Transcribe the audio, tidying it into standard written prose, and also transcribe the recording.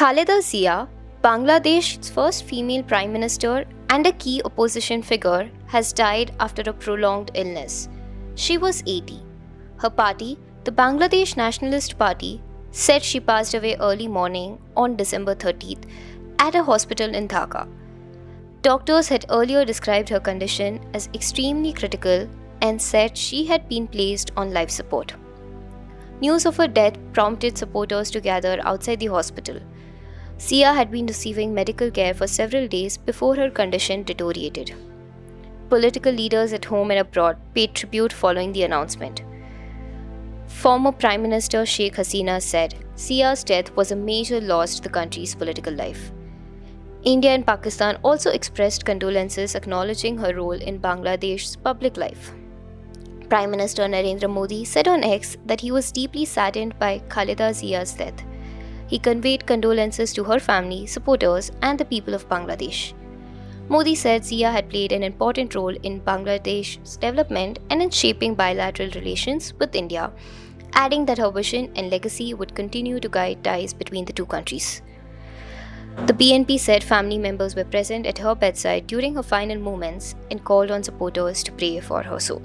Khaleda Zia, Bangladesh's first female prime minister and a key opposition figure, has died after a prolonged illness. She was 80. Her party, the Bangladesh Nationalist Party, said she passed away early morning on December 30th at a hospital in Dhaka. Doctors had earlier described her condition as extremely critical and said she had been placed on life support. News of her death prompted supporters to gather outside the hospital. Zia had been receiving medical care for several days before her condition deteriorated. Political leaders at home and abroad paid tribute following the announcement. Former Prime Minister Sheikh Hasina said Zia's death was a major loss to the country's political life. India and Pakistan also expressed condolences, acknowledging her role in Bangladesh's public life. Prime Minister Narendra Modi said on X that he was deeply saddened by Khaleda Zia's death. He conveyed condolences to her family, supporters, and the people of Bangladesh. Modi said Zia had played an important role in Bangladesh's development and in shaping bilateral relations with India, adding that her vision and legacy would continue to guide ties between the two countries. The BNP said family members were present at her bedside during her final moments and called on supporters to pray for her soul.